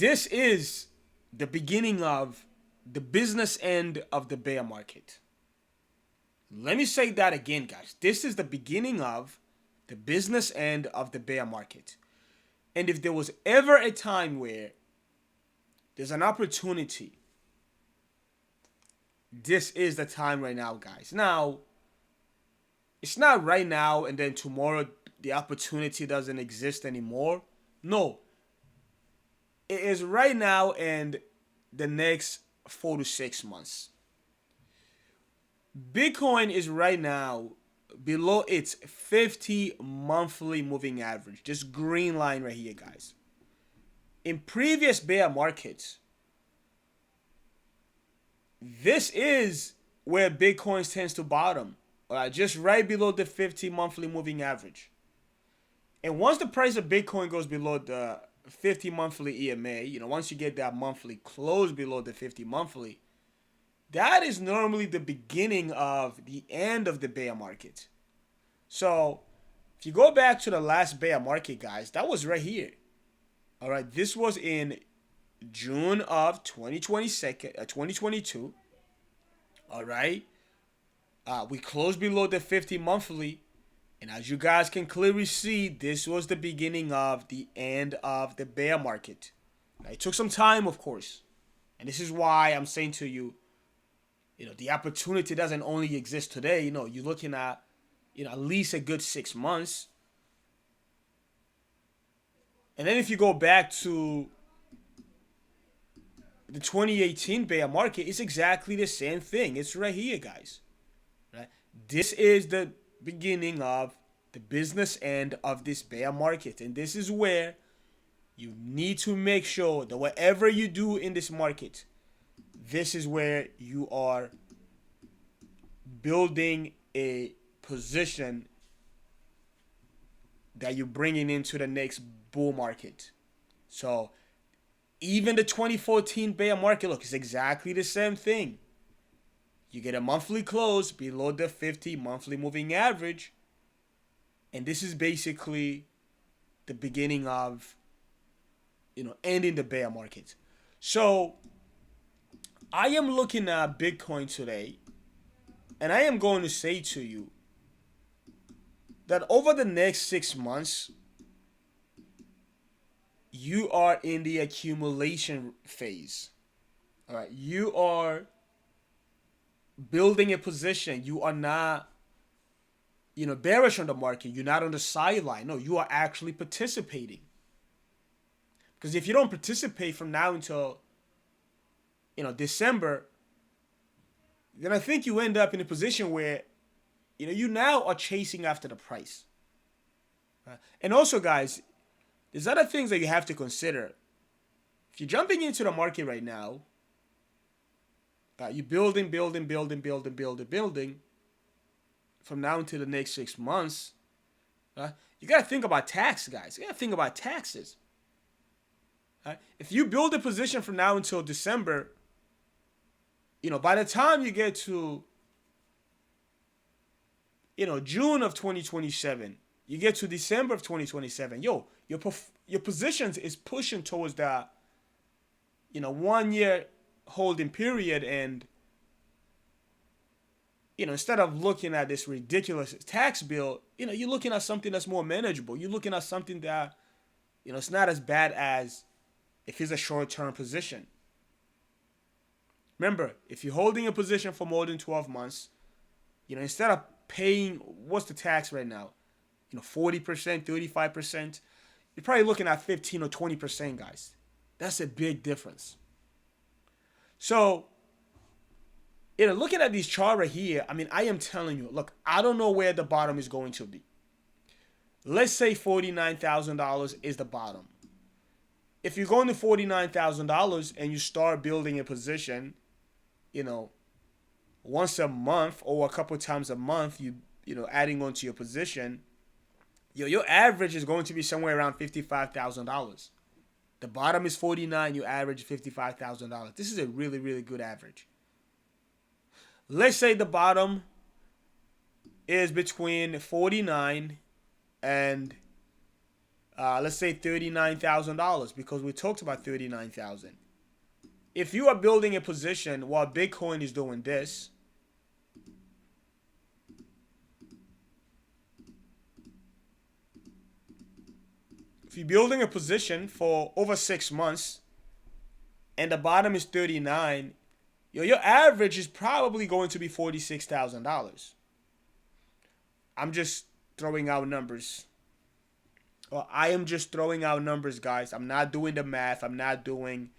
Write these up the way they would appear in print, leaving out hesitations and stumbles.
this is the beginning of the business end of the bear market. Let me say that again, guys. This is the beginning of the business end of the bear market. And if there was ever a time where there's an opportunity, this is the time right now, guys. Now, it's not right now and then tomorrow the opportunity doesn't exist anymore. No, it is right now and the next 4 to 6 months. Bitcoin is right now below its 50 monthly moving average. This green line right here, guys. In previous bear markets, this is where Bitcoin tends to bottom. Just right below the 50 monthly moving average. And once the price of Bitcoin goes below the 50 monthly EMA, once you get that monthly close below the 50 monthly, that is normally the beginning of the end of the bear market. So, if you go back to the last bear market, guys, that was right here. All right, this was in June of 2022. All right, we closed below the 50 monthly. And as you guys can clearly see, this was the beginning of the end of the bear market. Now, it took some time, of course. And this is why I'm saying to you, the opportunity doesn't only exist today. You're looking at, at least a good 6 months. And then if you go back to the 2018 bear market, it's exactly the same thing. It's right here, guys. Right? This is the beginning of the business end of this bear market. And this is where you need to make sure that whatever you do in this market, this is where you are building a position that you're bringing into the next bull market. So even the 2014 bear market, look, it's exactly the same thing. You get a monthly close below the 50 monthly moving average. And this is basically the beginning of, ending the bear market. So I am looking at Bitcoin today, and I am going to say to you that over the next 6 months, you are in the accumulation phase. All right. You are building a position. You are not, bearish on the market. You're not on the sideline. No, you are actually participating. Because if you don't participate from now until, December, then I think you end up in a position where, you now are chasing after the price. And also, guys, there's other things that you have to consider. If you're jumping into the market right now, you're building from now until the next 6 months. You got to think about tax, guys. You got to think about taxes. If you build a position from now until December, by the time you get to, June of 2027, you get to December of 2027, your positions is pushing towards that, 1 year holding period. And, instead of looking at this ridiculous tax bill, you're looking at something that's more manageable. You're looking at something that, it's not as bad as if it's a short-term position. Remember, if you're holding a position for more than 12 months, instead of paying, what's the tax right now? 40%, 35%. You're probably looking at 15 or 20%, guys. That's a big difference. So, looking at these chart right here, I am telling you, look, I don't know where the bottom is going to be. Let's say $49,000 is the bottom. If you're going to $49,000 and you start building a position, once a month or a couple times a month, adding onto your position, your average is going to be somewhere around $55,000. The bottom is 49, you average $55,000. This is a really, really good average. Let's say the bottom is between 49 and let's say $39,000 because we talked about 39,000. If you are building a position while Bitcoin is doing this, if you're building a position for over 6 months and the bottom is 39, your average is probably going to be $46,000. I'm just throwing out numbers. Well, I am just throwing out numbers, guys. I'm not doing the math. I'm not doing,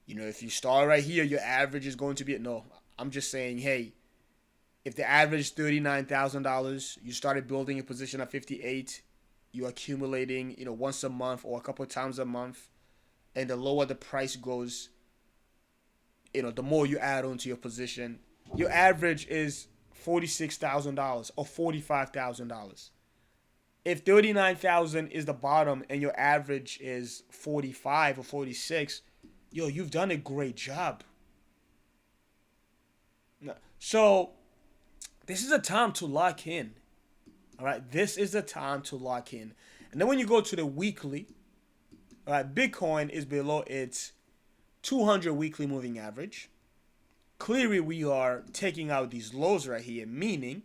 if you start right here, your average is going to be, no. I'm just saying, hey, if the average is $39,000, you started building a position at 58, you're accumulating, once a month or a couple of times a month, and the lower the price goes, the more you add on to your position, your average is $46,000 or $45,000. If 39,000 is the bottom and your average is 45 or 46, you've done a great job. So this is a time to lock in. All right, this is the time to lock in. And then when you go to the weekly, all right, Bitcoin is below its 200 weekly moving average. Clearly, we are taking out these lows right here, meaning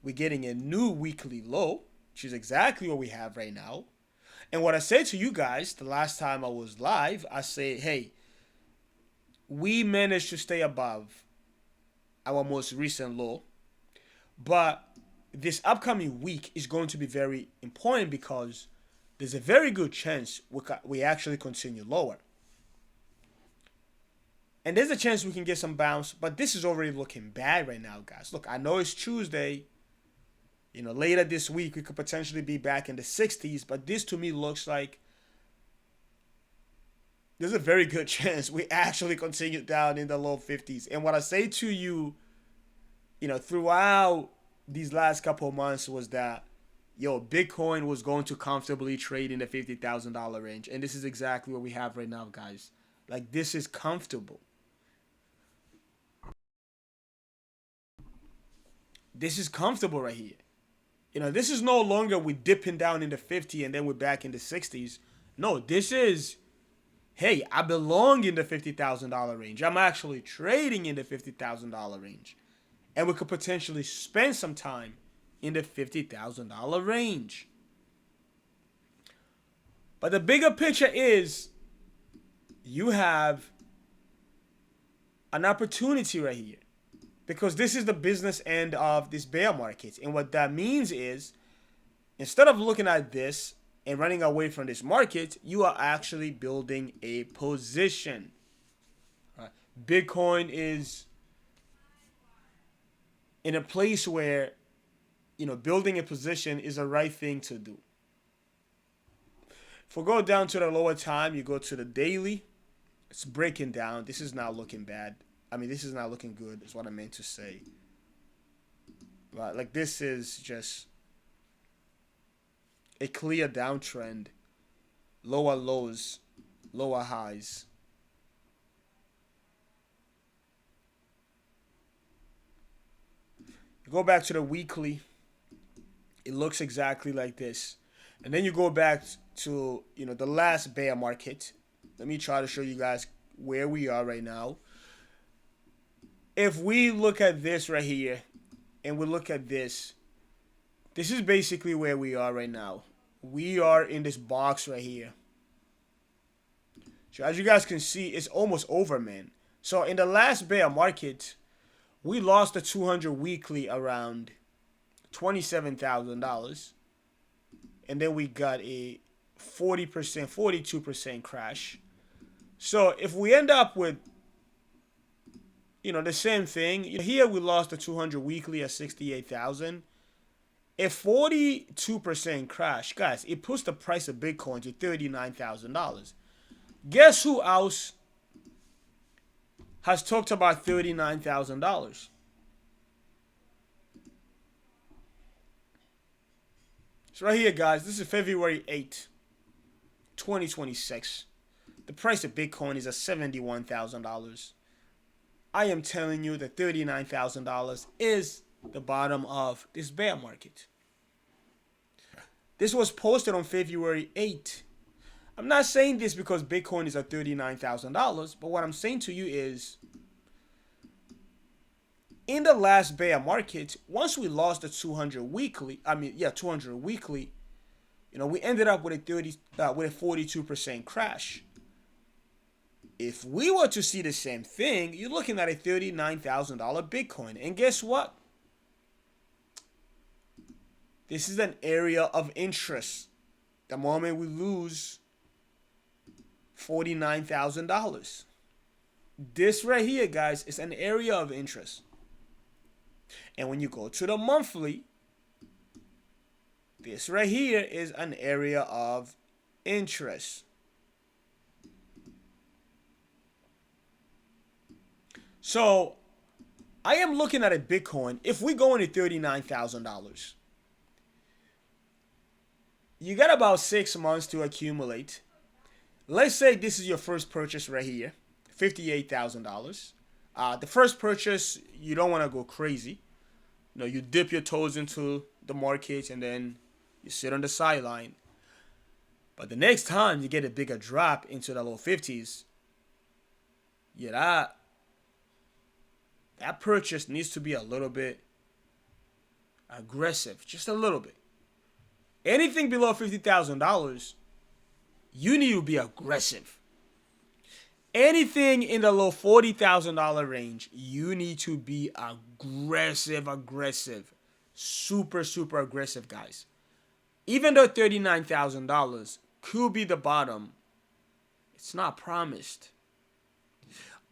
we're getting a new weekly low, which is exactly what we have right now. And what I said to you guys the last time I was live, I said, hey, we managed to stay above our most recent low, but this upcoming week is going to be very important because there's a very good chance we actually continue lower. And there's a chance we can get some bounce, but this is already looking bad right now, guys. Look, I know it's Tuesday. Later this week, we could potentially be back in the 60s, but this to me looks like there's a very good chance we actually continue down in the low 50s. And what I say to you, throughout these last couple of months was that, Bitcoin was going to comfortably trade in the $50,000 range. And this is exactly what we have right now, guys. Like, this is comfortable. This is comfortable right here. This is no longer we dipping down in the 50 and then we're back in the 60s. No, this is, hey, I belong in the $50,000 range. I'm actually trading in the $50,000 range. And we could potentially spend some time in the $50,000 range. But the bigger picture is you have an opportunity right here. Because this is the business end of this bear market. And what that means is, instead of looking at this and running away from this market, you are actually building a position. Right? Bitcoin is in a place where, building a position is the right thing to do. If we go down to the lower time, you go to the daily. It's breaking down. This is not looking bad. This is not looking good, is what I meant to say. Right? Like, this is just a clear downtrend. Lower lows, lower highs. You go back to the weekly, it looks exactly like this. And then you go back to, the last bear market. Let me try to show you guys where we are right now. If we look at this right here and we look at this is basically where we are right now. We are in this box right here. So as you guys can see, it's almost over, man. So in the last bear market, we lost the 200 weekly around $27,000. And then we got a 40%, 42% crash. So if we end up with the same thing. Here we lost the 200 weekly at 68,000. A 42% crash, guys, it puts the price of Bitcoin to $39,000. Guess who else has talked about $39,000? So right here, guys, this is February 8th, 2026. The price of Bitcoin is at $71,000. I am telling you that $39,000 is the bottom of this bear market. This was posted on February 8th. I'm not saying this because Bitcoin is at $39,000, but what I'm saying to you is in the last bear market, once we lost the 200 weekly, 200 weekly, we ended up with a 42% crash. If we were to see the same thing, you're looking at a $39,000 Bitcoin. And guess what? This is an area of interest. The moment we lose $49,000. This right here, guys, is an area of interest. And when you go to the monthly, this right here is an area of interest. So I am looking at a Bitcoin. If we go into $39,000, you got about 6 months to accumulate. Let's say this is your first purchase right here, $58,000. The first purchase, you don't want to go crazy. You dip your toes into the market and then you sit on the sideline. But the next time you get a bigger drop into the low 50s, that purchase needs to be a little bit aggressive, just a little bit. Anything below $50,000, you need to be aggressive. Anything in the low $40,000 range, you need to be aggressive. Super aggressive, guys. Even though $39,000 could be the bottom, it's not promised.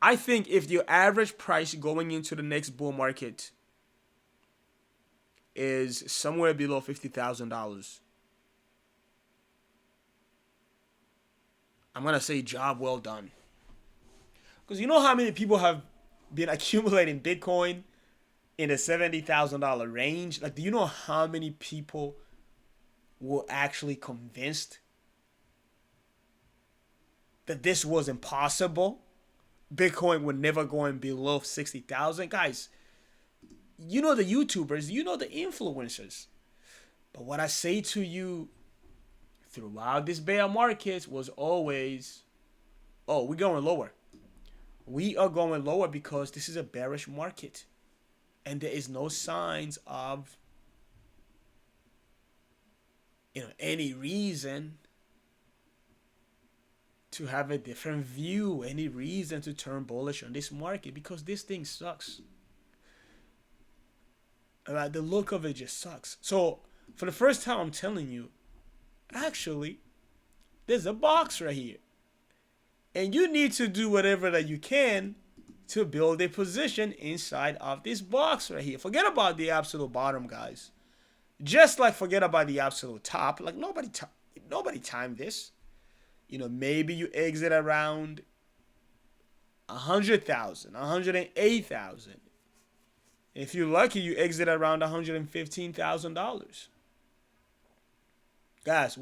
I think if your average price going into the next bull market is somewhere below $50,000, I'm going to say job well done. Because you know how many people have been accumulating Bitcoin in the $70,000 range? Like, do you know how many people were actually convinced that this was impossible? Bitcoin would never go in below 60,000. Guys, you know the YouTubers, you know the influencers. But what I say to you throughout this bear market was always, we're going lower. We are going lower because this is a bearish market. And there is no signs of any reason to have a different view, any reason to turn bullish on this market, because this thing sucks. The look of it just sucks. So for the first time, I'm telling you, actually, there's a box right here. And you need to do whatever that you can to build a position inside of this box right here. Forget about the absolute bottom, guys. Just like forget about the absolute top. Like nobody timed this. Maybe you exit around 100,000, 108,000. If you're lucky, you exit around $115,000. Guys,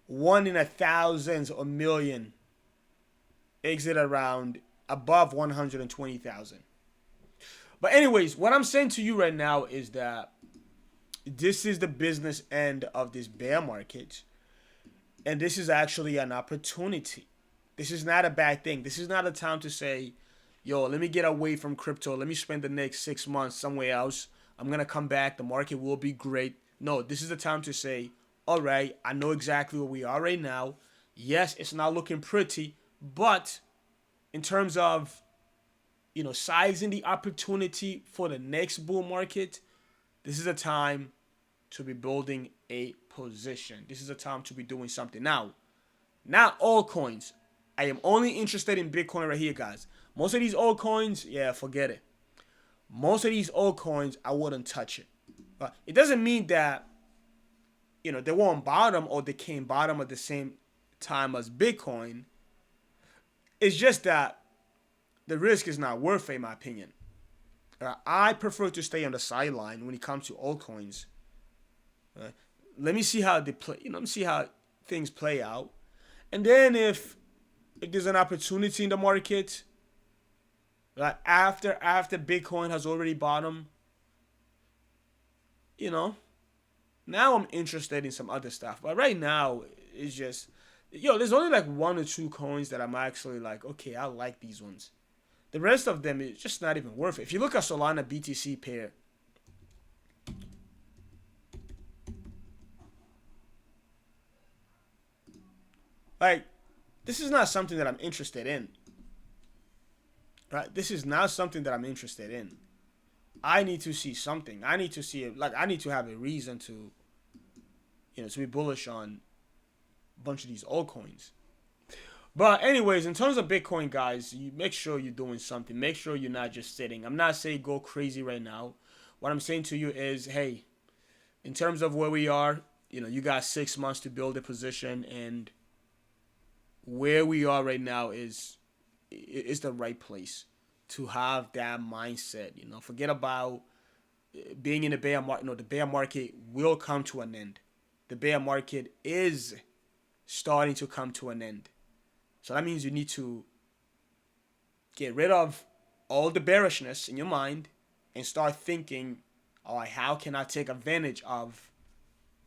one in a thousands or million exit around above 120,000. But anyways, what I'm saying to you right now is that this is the business end of this bear market. And this is actually an opportunity. This is not a bad thing. This is not a time to say, let me get away from crypto. Let me spend the next 6 months somewhere else. I'm going to come back. The market will be great. No, this is the time to say, all right, I know exactly where we are right now. Yes, it's not looking pretty, but in terms of, sizing the opportunity for the next bull market, this is a time to be building a position. This is a time to be doing something. Now, not all coins. I am only interested in Bitcoin right here, guys. Most of these altcoins, forget it. Most of these altcoins, I wouldn't touch it. But it doesn't mean that, they won't bottom or they came bottom at the same time as Bitcoin. It's just that the risk is not worth it, in my opinion. I prefer to stay on the sideline when it comes to altcoins. Let me see how they play. Let me see how things play out, and then if there's an opportunity in the market, like after Bitcoin has already bottomed, Now I'm interested in some other stuff. But right now, it's just, there's only like one or two coins that I'm actually like, okay, I like these ones. The rest of them is just not even worth it. If you look at Solana BTC pair, like, this is not something that I'm interested in. Right? This is not something that I'm interested in. I need to see something. I need to see it. Like, I need to have a reason to, to be bullish on a bunch of these altcoins. But anyways, in terms of Bitcoin, guys, you make sure you're doing something. Make sure you're not just sitting. I'm not saying go crazy right now. What I'm saying to you is, hey, in terms of where we are, you got 6 months to build a position, and where we are right now is the right place to have that mindset. Forget about being in the bear market. No, the bear market will come to an end. The bear market is starting to come to an end. So that means you need to get rid of all the bearishness in your mind and start thinking, all right, how can I take advantage of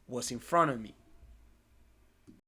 what's in front of me?